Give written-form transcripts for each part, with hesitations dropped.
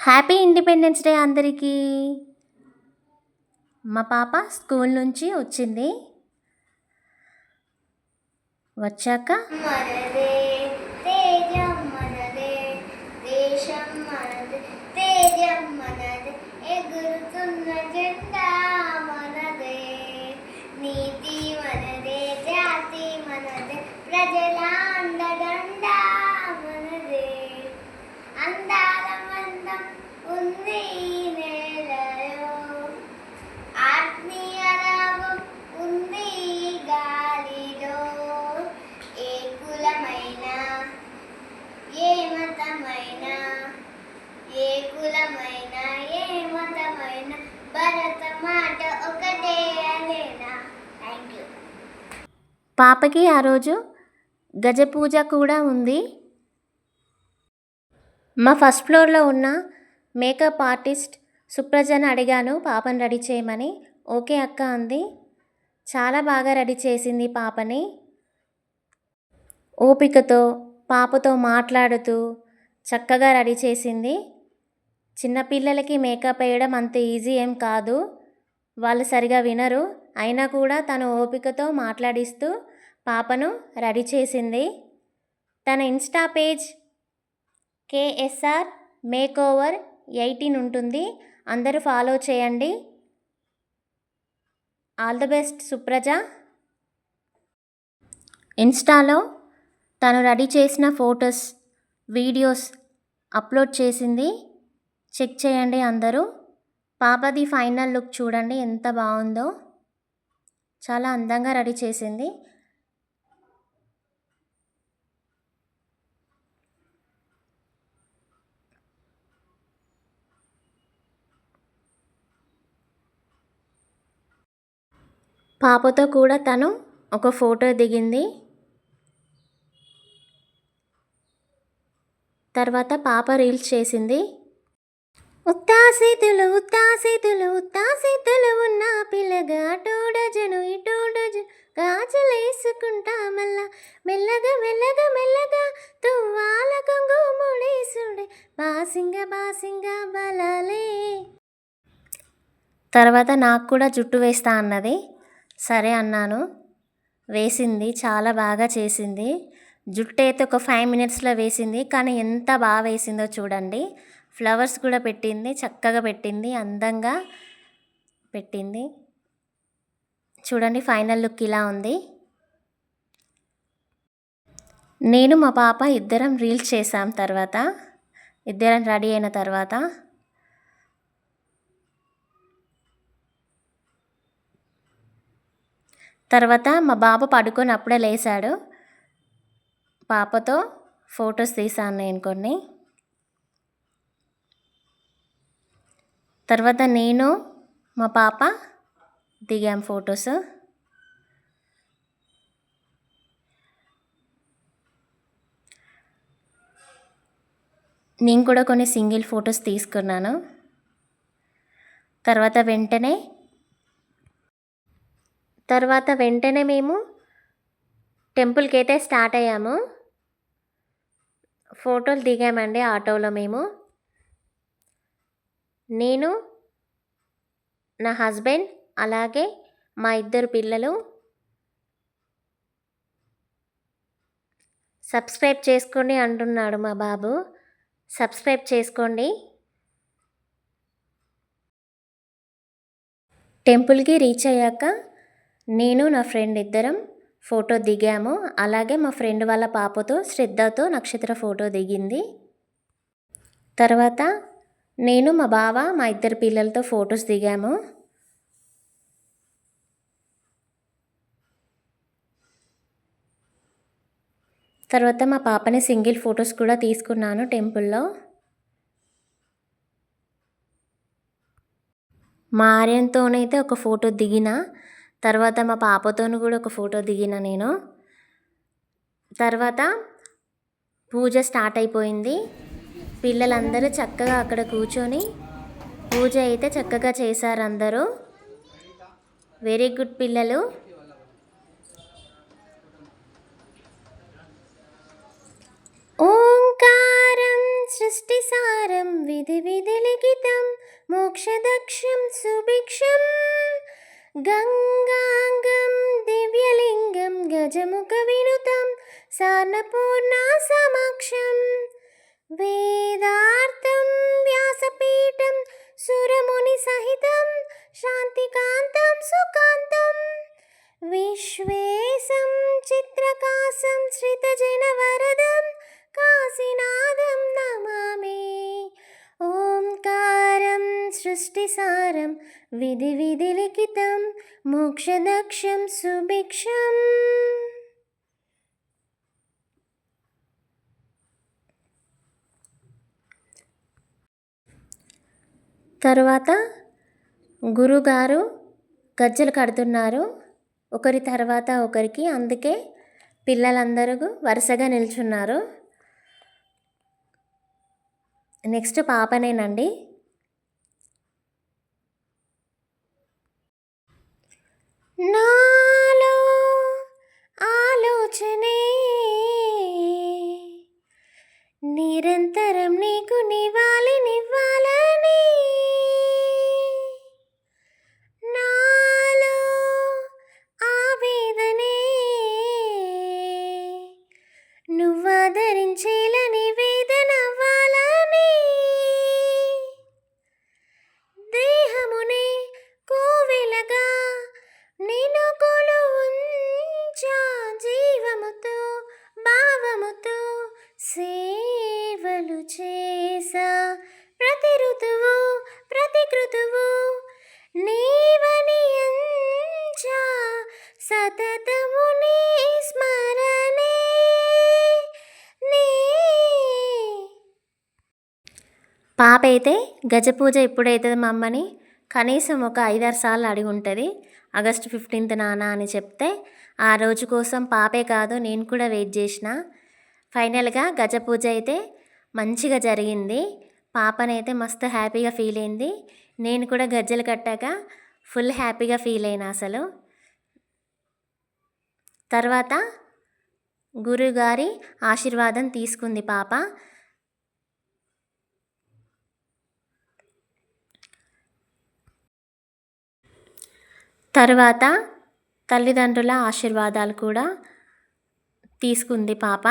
Happy independence day అందరికీ. మా పాప స్కూల్ నుంచి వచ్చింది. వచ్చాక మనదే తేజం మనదే, దేశం మనదే, తేజం మనదే, ఎగురుతున్న జెండా మనదే, నీతి మనదే, జాతి మనదే, ప్రజల అండదండ మనదే, అందాల మందం ఉంది ఈ నేలలో, ఆత్మీయ రాగం ఉంది ఈ గాలిలో, ఏ కులమైన ఏ మతమైన, ఏ కులమైన ఏ మతమైన, భరత మాట ఒకటే అనేనా. Thank you. పాపకి ఆ రోజు గజ పూజ కూడా ఉంది. మా ఫస్ట్ ఫ్లోర్లో ఉన్న మేకప్ ఆర్టిస్ట్ సుప్రజను అడిగాను పాపని రెడీ చేయమని. ఓకే అక్క అంది. చాలా బాగా రెడీ చేసింది పాపని. ఓపికతో పాపతో మాట్లాడుతూ చక్కగా రెడీ చేసింది. చిన్నపిల్లలకి మేకప్ వేయడం అంత ఈజీ ఏం కాదు, వాళ్ళు సరిగా వినరు. అయినా కూడా తను ఓపికతో మాట్లాడిస్తూ పాపను రెడీ చేసింది. తన ఇన్స్టా పేజ్ KSR మేకోవర్ 18 ఉంటుంది, అందరూ ఫాలో చేయండి. All the best Supraja. ఇన్స్టాలో తను రెడీ చేసిన ఫొటోస్ వీడియోస్ అప్లోడ్ చేసింది, చెక్ చేయండి అందరూ. పాపది ఫైనల్ లుక్ చూడండి ఎంత బాగుందో, చాలా అందంగా రెడీ చేసింది. పాపతో కూడా తను ఒక ఫోటో దిగింది. తర్వాత పాప రీల్స్ చేసింది. ఉత్తాసీతులు ఉత్తాసీతులు ఉత్తాసీతులు ఉన్న పిల్లగా అటో డజను ఇటో డజను గాజులు వేసుకుంటా మళ్ళా మెల్లగా మెల్లగా మెల్లగా తువ్వాల కొంగు ముడేసుడే బాసింగ బాసింగ బలాలే. తర్వాత నాకు కూడా జుట్టు వేస్తా అన్నది. సరే అన్నాను. వేసింది, చాలా బాగా చేసింది. జుట్టు అయితే ఒక 5 మినిట్స్లో వేసింది, కానీ ఎంత బాగా వేసిందో చూడండి. ఫ్లవర్స్ కూడా పెట్టింది, చక్కగా పెట్టింది, అందంగా పెట్టింది. చూడండి ఫైనల్ లుక్ ఇలా ఉంది. నేను మా పాప ఇద్దరం రీల్స్ చేసాం. తర్వాత ఇద్దరం రెడీ అయిన తర్వాత మా బాబు పడుకొని అప్పుడే లేచాడు. పాపతో ఫొటోస్ తీసాను నేను కొన్ని. తర్వాత నేను మా పాప దిగాం ఫొటోస్. నేను కూడా కొన్ని సింగిల్ ఫొటోస్ తీసుకున్నాను. తర్వాత వెంటనే మేము టెంపుల్కి అయితే స్టార్ట్ అయ్యాము. ఫోటోలు దిగామండి ఆటోలో మేము. నేను, నా హస్బెండ్, అలాగే మా ఇద్దరు పిల్లలు. సబ్స్క్రైబ్ చేసుకోండి అంటున్నాడు మా బాబు. సబ్స్క్రైబ్ చేసుకోండి. టెంపుల్కి రీచ్ అయ్యాక నేను నా ఫ్రెండ్ ఇద్దరం ఫోటో దిగాము. అలాగే మా ఫ్రెండ్ వాళ్ళ పాపతో శ్రద్ధతో నక్షత్ర ఫోటో దిగింది. తర్వాత నేను, మా బావ, మా ఇద్దరు పిల్లలతో ఫొటోస్ దిగాము. తర్వాత మా పాపని సింగిల్ ఫొటోస్ కూడా తీసుకున్నాను టెంపుల్లో. మా ఆర్యన్తోనైతే ఒక ఫోటో దిగిన, తర్వాత మా పాపతోను కూడా ఒక ఫోటో దిగిన నేను. తర్వాత పూజ స్టార్ట్ అయిపోయింది. పిల్లలందరూ చక్కగా అక్కడ కూర్చొని పూజ అయితే చక్కగా చేశారు అందరూ. వెరీ గుడ్ పిల్లలు. ఓంకారం సృష్టిసారం విధి విధి లిఖితం మోక్షదక్షం సుభిక్షం గంగాంగం దివ్యలింగం గజముఖ వినుతం సార్ణపూర్ణా సమక్షం వేదార్థం వ్యాసపీఠం సురముని సహితం శాంతికాంతం సుకాంతం విశ్వేశం చిత్రకాశం శ్రితజనవరదం కాశీనాథం నమామి ఓంకారం సృష్టిసారం విధి విధి లిఖితం మోక్షదక్షం సుభిక్షం. తరువాత గురుగారు గజ్జలు కడుతున్నారు ఒకరి తర్వాత ఒకరికి. అందుకే పిల్లలందరూ వరుసగా నిల్చున్నారు. నెక్స్ట్ పాపనేనండి. నాలో ఆలోచనే నిరంతరం నీకు నివ్వాలని నాలో ఆవేదనే నువ్వాదరించేలా నివేదనవ్వాలని దేహమునే కోవెలగా నేను కొలువుంచా జీవముతో భావముతో సేవలు చేసా ప్రతి ఋతువు ప్రతి కృతువు నీవని అంచా సతతము నీ స్మరణే నీ. పాప అయితే గజపూజ ఎప్పుడైతుంది మా అమ్మని కనీసం ఒక 5-6 సార్లు అడిగి ఉంటుంది. ఆగస్టు 15 నాన్న అని చెప్తే ఆ రోజు కోసం పాపే కాదు నేను కూడా వెయిట్ చేసిన. ఫైనల్గా గజపూజ అయితే మంచిగా జరిగింది. పాపనైతే మస్తు హ్యాపీగా ఫీల్ అయింది. నేను కూడా గజ్జలు కట్టాక ఫుల్ హ్యాపీగా ఫీల్ అయినా అసలు. తర్వాత గురుగారి ఆశీర్వాదం తీసుకుంది పాప. తర్వాత తల్లిదండ్రుల ఆశీర్వాదాలు కూడా తీసుకుంది పాప.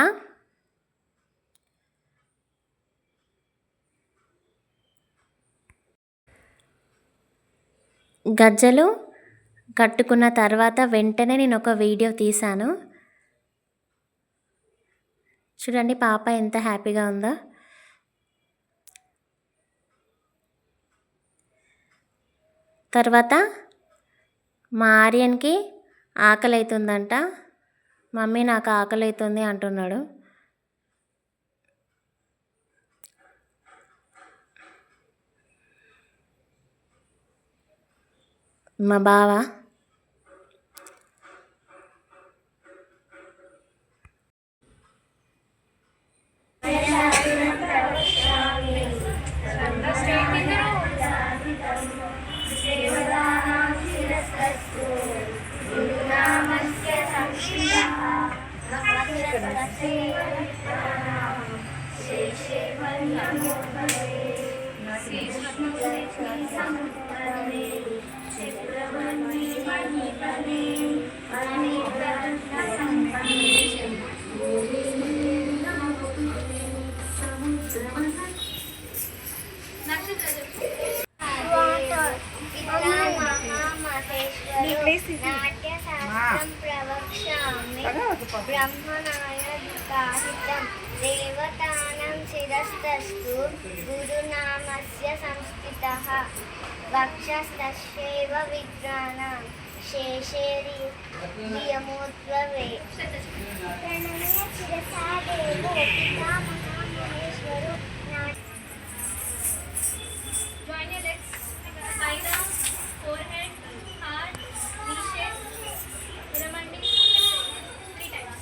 గజ్జలు కట్టుకున్న తర్వాత వెంటనే నేను ఒక వీడియో తీశాను. చూడండి పాప ఎంత హ్యాపీగా ఉందో. తర్వాత మా ఆర్యన్కి ఆకలి అవుతుందంట. మమ్మీ నాకు ఆకలి అవుతుంది అంటున్నాడు. మా బావ నాట్యశాస్త్రం ప్రవక్ష్యామి బ్రహ్మణాయ కాహితం దేవతానం శిరస్తస్తు గురునామస్య సంస్థితః వక్షస్తస్యైవ విద్వానాం శేషేరి నియమోద్భవే ప్రణమే శిరసా దేవో పితామహేశ్వరు. Join your legs, thigh down, forehead, heart, knee shape, Viramandi, 3 times.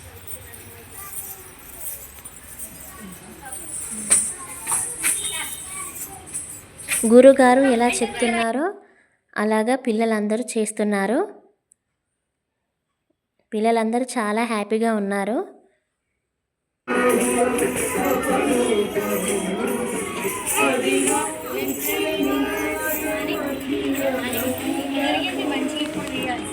గురుగారు ఎలా చెప్తున్నారో అలాగా పిల్లలందరూ చేస్తున్నారు. పిల్లలందరూ చాలా హ్యాపీగా ఉన్నారు. జరిగింది మంచిగా ఇప్పుడు తీయాలి.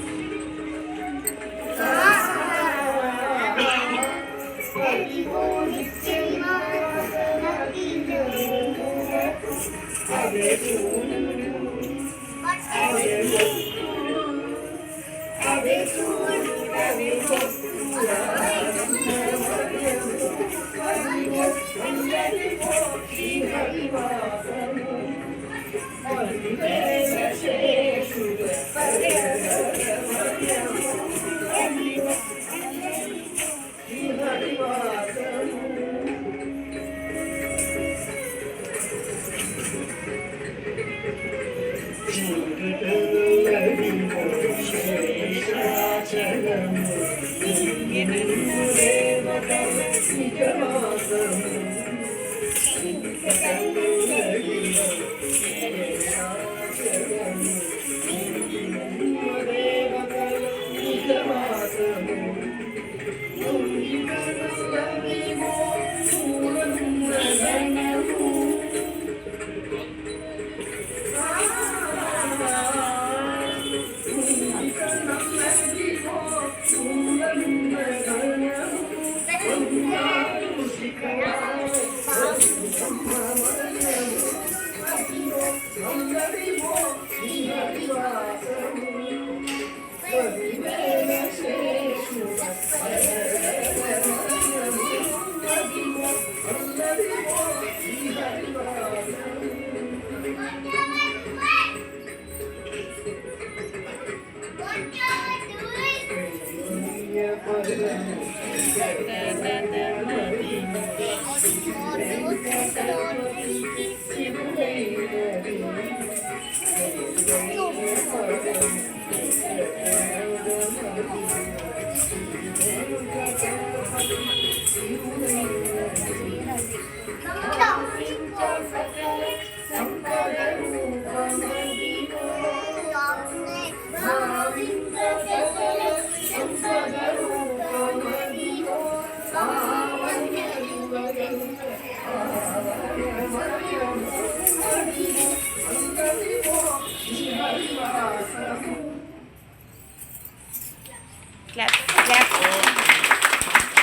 Clap, clap.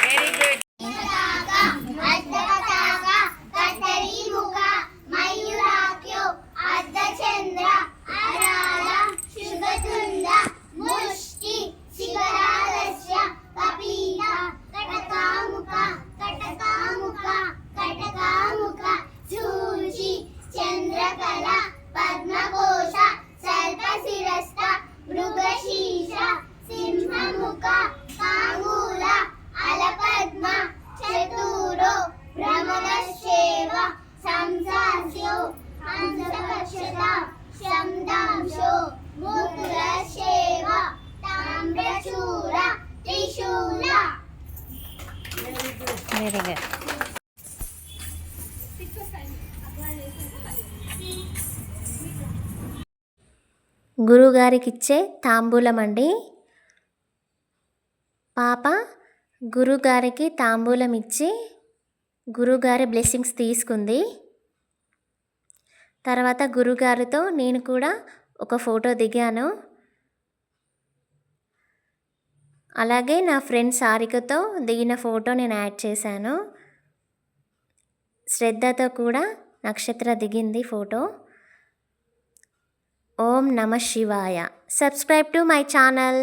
Very good. అర్ధపతాక కట్టరిముఖ మయూరాఖ్యో అర్ధచంద్ర అరాళ శుభతుండ ముష్టి శిఖరాలస్య కపీత కటకాముఖ కటకాముఖ కటకాముఖ చూచి చంద్రకళ పద్మకోశ సర్పశిరస్థ మృగశీర్ష సింహముఖ కాంగూల అలపద్మ చతూరో భ్రమణశేవ సంసాస్యో హంసపక్షత శందాంశో ముకులశేవ తామ్రచూర త్రిశూల. Very good. గురుగారికి ఇచ్చే తాంబూలం అండి. పాప గురుగారికి తాంబూలం ఇచ్చి గురుగారి బ్లెస్సింగ్స్ తీసుకుంది. తర్వాత గురుగారితో నేను కూడా ఒక ఫోటో దిగాను. అలాగే నా ఫ్రెండ్ సారికతో దిగిన ఫోటో నేను యాడ్ చేశాను. శ్రద్ధతో కూడా నక్షత్ర దిగింది ఫోటో. ఓం నమ శివాయ. Subscribe to my channel.